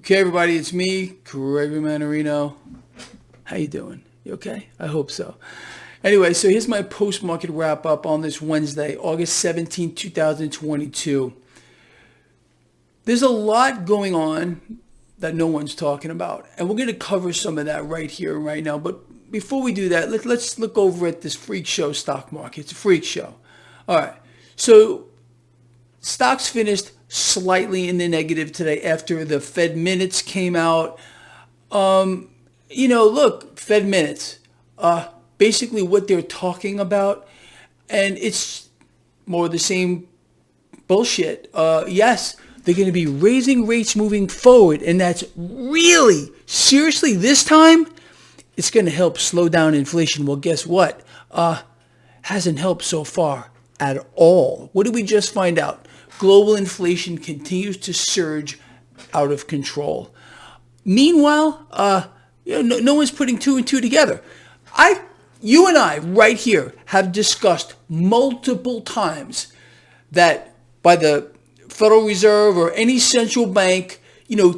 Okay, everybody, it's me, Gregory Mannarino. How you doing? You okay? I hope so. Anyway, so here's my post-market wrap-up on this Wednesday, August 17, 2022. There's a lot going on that no one's talking about, and we're going to cover some of that right here and right now. But before we do that, let's look over at this freak show stock market. It's a freak show. All right, so stocks finished slightly in the negative today after the Fed minutes came out. Look, Fed minutes, basically what they're talking about, and it's more of the same bullshit. Yes, they're going to be raising rates moving forward, and that's really, seriously, this time, it's going to help slow down inflation. Well, guess what? Hasn't helped so far at all. What did we just find out? Global inflation continues to surge out of control. Meanwhile, no one's putting two and two together. You and I, right here, have discussed multiple times that by the Federal Reserve or any central bank,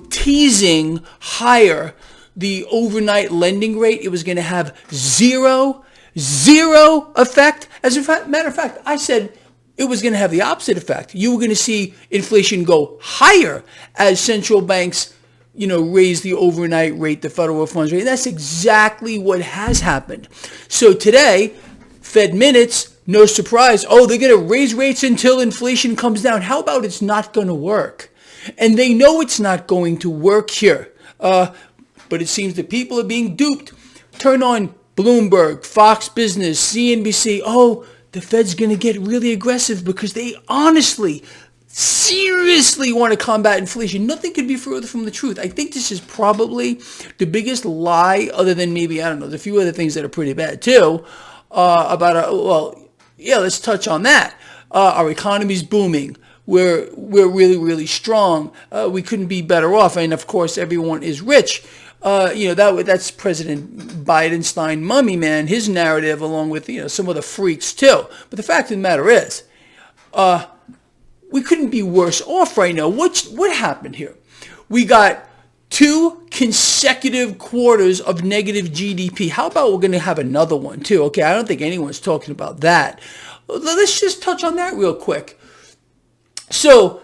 teasing higher the overnight lending rate, it was going to have zero effect. As a matter of fact, I said it was going to have the opposite effect. You were going to see inflation go higher as central banks, raise the overnight rate, the federal funds rate. That's exactly what has happened. So today, Fed minutes, no surprise. Oh, they're going to raise rates until inflation comes down. How about it's not going to work? And they know it's not going to work here. But it seems that people are being duped. Turn on Bloomberg, Fox Business, CNBC. Oh, the Fed's going to get really aggressive because they honestly, seriously want to combat inflation. Nothing could be further from the truth. I think this is probably the biggest lie, other than maybe, I don't know, there's a few other things that are pretty bad too, let's touch on that. Our economy's booming. We're really, really strong. We couldn't be better off. And of course, everyone is rich. That's President Bidenstein mummy man, his narrative, along with some of the freaks too. But the fact of the matter is, we couldn't be worse off right now. What happened here? We got 2 consecutive quarters of negative GDP. How about we're going to have another one too? Okay, I don't think anyone's talking about that. Let's just touch on that real quick. So,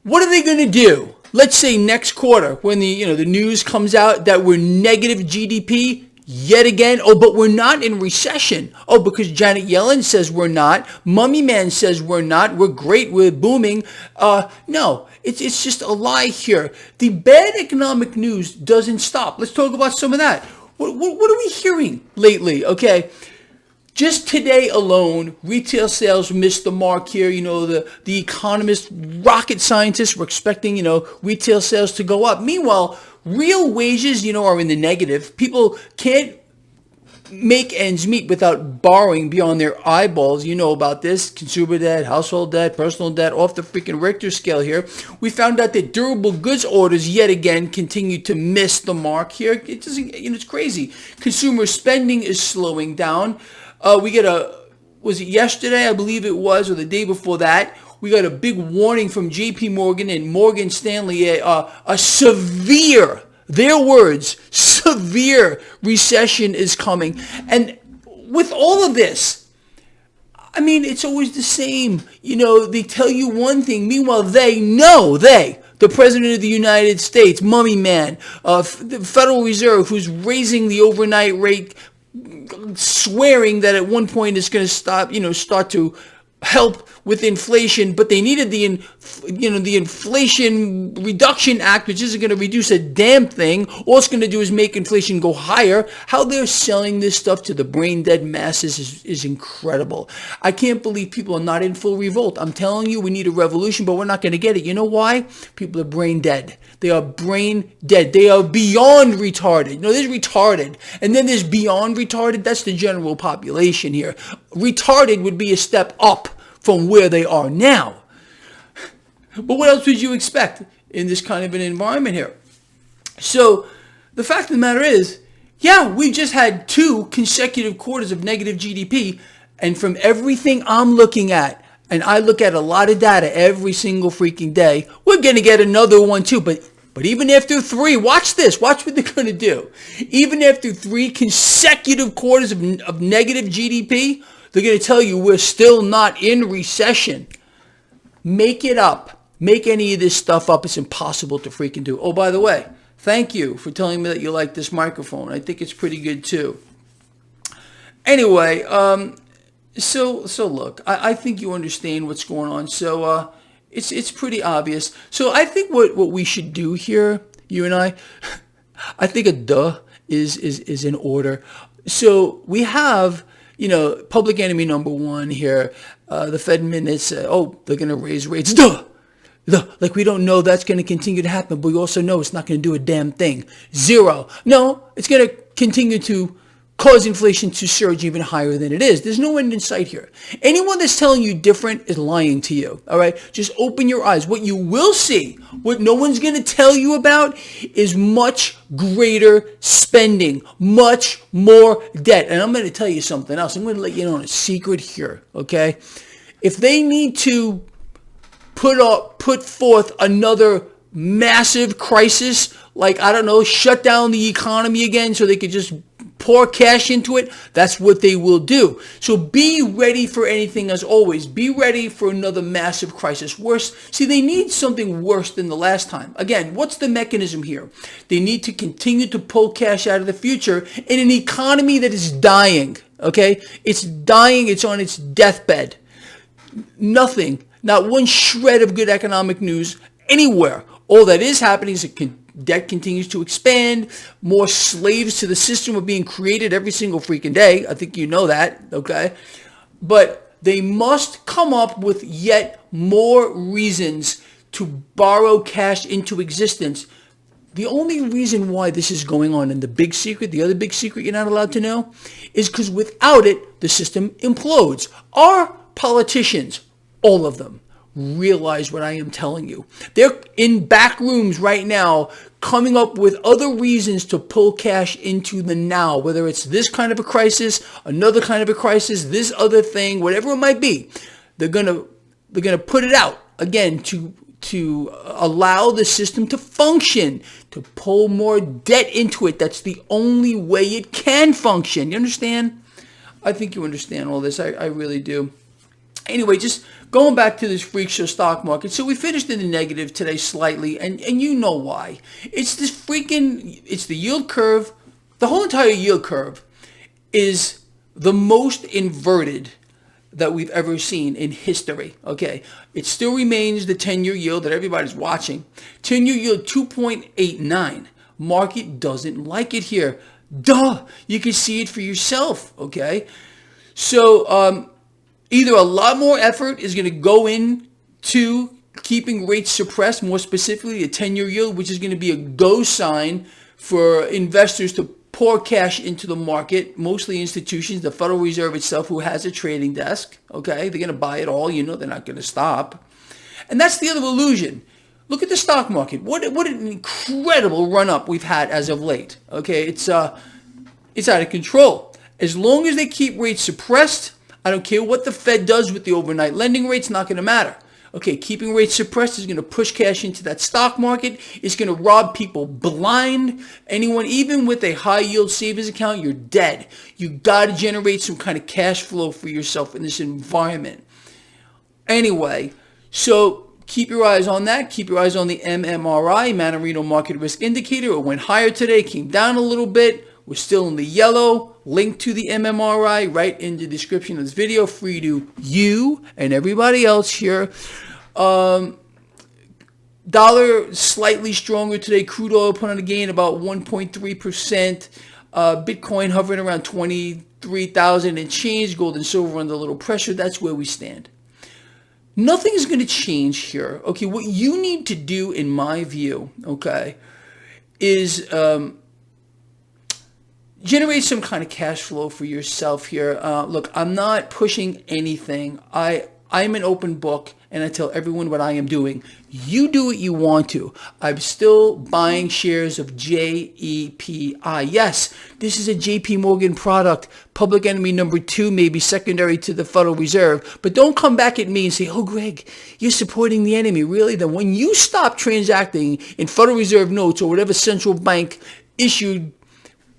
what are they going to do? Let's say next quarter, when the news comes out that we're negative GDP yet again. Oh, but we're not in recession. Oh, because Janet Yellen says we're not. Mummy Man says we're not. We're great. We're booming. No, it's just a lie here. The bad economic news doesn't stop. Let's talk about some of that. What are we hearing lately? Okay. Just today alone, retail sales missed the mark here. The economists, rocket scientists were expecting, retail sales to go up. Meanwhile, real wages, are in the negative. People can't make ends meet without borrowing beyond their eyeballs. You know about this. Consumer debt, household debt, personal debt, off the freaking Richter scale here. We found out that durable goods orders yet again continue to miss the mark here. It doesn't, it's crazy. Consumer spending is slowing down. Was it yesterday, I believe it was, or the day before that, we got a big warning from JP Morgan and Morgan Stanley, a severe, their words, severe recession is coming. And with all of this, it's always the same. They tell you one thing, meanwhile the President of the United States, mummy man, the Federal Reserve, who's raising the overnight rate, swearing that at one point it's going to start to help with inflation, but they needed the Inflation Reduction Act, which isn't going to reduce a damn thing. All it's going to do is make inflation go higher. How they're selling this stuff to the brain dead masses is incredible. I can't believe people are not in full revolt. I'm telling you, we need a revolution, but we're not going to get it. You know why? People are brain dead. They are brain dead. They are beyond retarded. There's retarded, and then there's beyond retarded. That's the general population here. Retarded would be a step up from where they are now. But what else would you expect in this kind of an environment here? So the fact of the matter is, we just had 2 consecutive quarters of negative GDP. And from everything I'm looking at, and I look at a lot of data every single freaking day, we're going to get another one too. But But even after 3, watch this. Watch what they're going to do. Even after 3 consecutive quarters of negative GDP, they're going to tell you we're still not in recession. Make it up. Make any of this stuff up. It's impossible to freaking do. Oh, by the way, thank you for telling me that you like this microphone. I think it's pretty good too. Anyway, so look, I think you understand what's going on. So it's pretty obvious. So I think what we should do here, you and I think a duh is in order. So we have, public enemy number 1 here. The Fed minutes, they're going to raise rates. Duh! Like we don't know that's going to continue to happen, but we also know it's not going to do a damn thing. 0. No, it's going to continue to cause inflation to surge even higher than it is. There's no end in sight here. Anyone that's telling you different is lying to you. All right? Just open your eyes. What you will see, what no one's going to tell you about, is much greater spending, much more debt. And I'm going to tell you something else. I'm going to let you know a secret here. Okay? If they need to put forth another massive crisis, like, I don't know, shut down the economy again so they could just pour cash into it, that's what they will do. So be ready for anything as always. Be ready for another massive crisis. Worse, see, they need something worse than the last time. Again, what's the mechanism here? They need to continue to pull cash out of the future in an economy that is dying, okay? It's dying. It's on its deathbed. Nothing, not one shred of good economic news anywhere. All that is happening is debt continues to expand. More slaves to the system are being created every single freaking day. I think you know that, okay? But they must come up with yet more reasons to borrow cash into existence. The only reason why this is going on, and the big secret, the other big secret you're not allowed to know, is because without it, the system implodes. Our politicians, all of them, realize what I am telling you. They're in back rooms right now coming up with other reasons to pull cash into the now, whether it's this kind of a crisis, another kind of a crisis, this other thing, whatever it might be. They're gonna put it out again to allow the system to function, to pull more debt into it. That's the only way it can function. You understand? I think you understand all this. I really do. Anyway, just going back to this freak show stock market. So we finished in the negative today slightly, and you know why. It's the yield curve. The whole entire yield curve is the most inverted that we've ever seen in history, okay? It still remains the 10-year yield that everybody's watching. 10-year yield 2.89. Market doesn't like it here. Duh! You can see it for yourself, okay? So, either a lot more effort is going to go into keeping rates suppressed, more specifically a 10-year yield, which is going to be a go sign for investors to pour cash into the market, mostly institutions, the Federal Reserve itself, who has a trading desk. Okay, they're going to buy it all. You know they're not going to stop. And that's the other illusion. Look at the stock market. What an incredible run-up we've had as of late. Okay, it's out of control. As long as they keep rates suppressed, I don't care what the Fed does with the overnight lending rates, not going to matter. Okay, keeping rates suppressed is going to push cash into that stock market. It's going to rob people blind. Anyone, even with a high yield savings account, you're dead. You got to generate some kind of cash flow for yourself in this environment. Anyway, so keep your eyes on that. Keep your eyes on the MMRI, Mannarino Market Risk Indicator. It went higher today, came down a little bit. We're still in the yellow. Link to the MMRI right in the description of this video, free to you and everybody else here. Dollar slightly stronger today. Crude oil put on a gain about 1.3%. Bitcoin hovering around 23,000 and change. Gold and silver under a little pressure. That's where we stand. Nothing's going to change here. Okay, what you need to do, in my view, okay, is generate some kind of cash flow for yourself here. Look, I'm not pushing anything. I I'm an open book, and I tell everyone what I am doing. You do what you want to. I'm still buying shares of JEPI. Yes, this is a JP Morgan product. Public enemy number 2, maybe secondary to the Federal Reserve. But don't come back at me and say, oh, Greg, you're supporting the enemy. Really? Then when you stop transacting in Federal Reserve notes or whatever central bank issued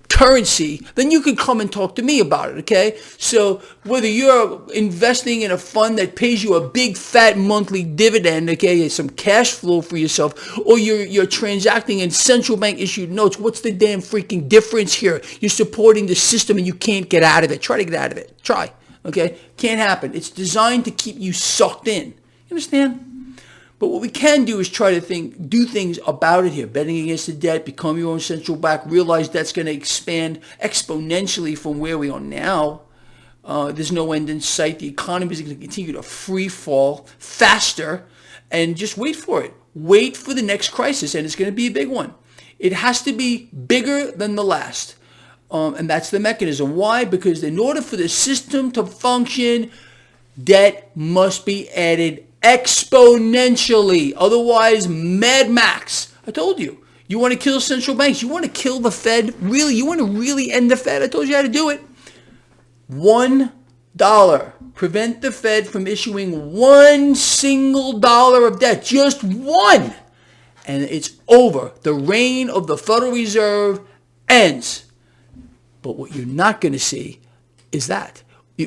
currency, then you can come and talk to me about it, okay? So whether you're investing in a fund that pays you a big fat monthly dividend, okay, some cash flow for yourself, or you're transacting in central bank issued notes, what's the damn freaking difference here? You're supporting the system and you can't get out of it. Try to get out of it. Try, okay? Can't happen. It's designed to keep you sucked in. You understand? But what we can do is try to do things about it here. Betting against the debt, become your own central bank, realize that's going to expand exponentially from where we are now. There's no end in sight. The economy is going to continue to free fall faster, and just wait for it. Wait for the next crisis, and it's going to be a big one. It has to be bigger than the last. And that's the mechanism. Why? Because in order for the system to function, debt must be added exponentially. Otherwise, Mad Max. I told you. You want to kill central banks? You want to kill the Fed? Really? You want to really end the Fed? I told you how to do it. $1. Prevent the Fed from issuing $1 single of debt. Just one. And it's over. The reign of the Federal Reserve ends. But what you're not going to see is that.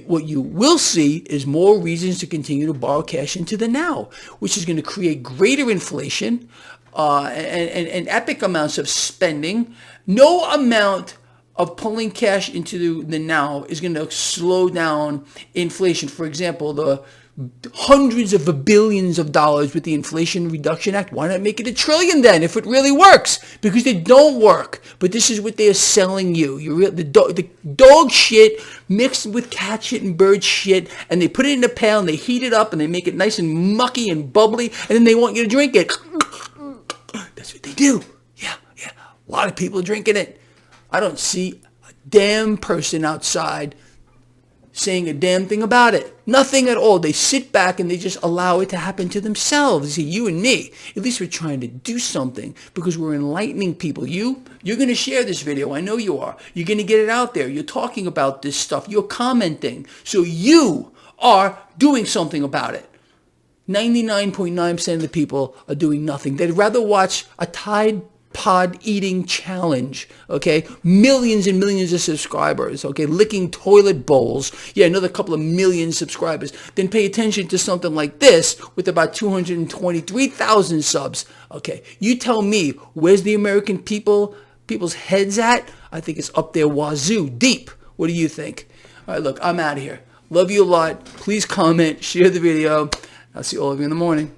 What you will see is more reasons to continue to borrow cash into the now, which is going to create greater inflation and epic amounts of spending. No amount of pulling cash into the now is going to slow down inflation. For example, the hundreds of billions of dollars with the Inflation Reduction Act. Why not make it $1 trillion then if it really works? Because they don't work. But this is what they are selling you. The dog shit mixed with cat shit and bird shit, and they put it in a pail and they heat it up and they make it nice and mucky and bubbly, and then they want you to drink it. That's what they do. Yeah. A lot of people are drinking it. I don't see a damn person outside saying a damn thing about it. Nothing at all. They sit back and they just allow it to happen to themselves. See, you and me, at least we're trying to do something because we're enlightening people. You're going to share this video. I know you are. You're going to get it out there. You're talking about this stuff. You're commenting. So you are doing something about it. 99.9% of the people are doing nothing. They'd rather watch a Tide Pod eating challenge, okay? Millions and millions of subscribers, okay? Licking toilet bowls. Yeah, another couple of million subscribers. Then pay attention to something like this with about 223,000 subs. Okay, you tell me, where's the American people's heads at? I think it's up there wazoo, deep. What do you think? All right, look, I'm out of here. Love you a lot. Please comment, share the video. I'll see all of you in the morning.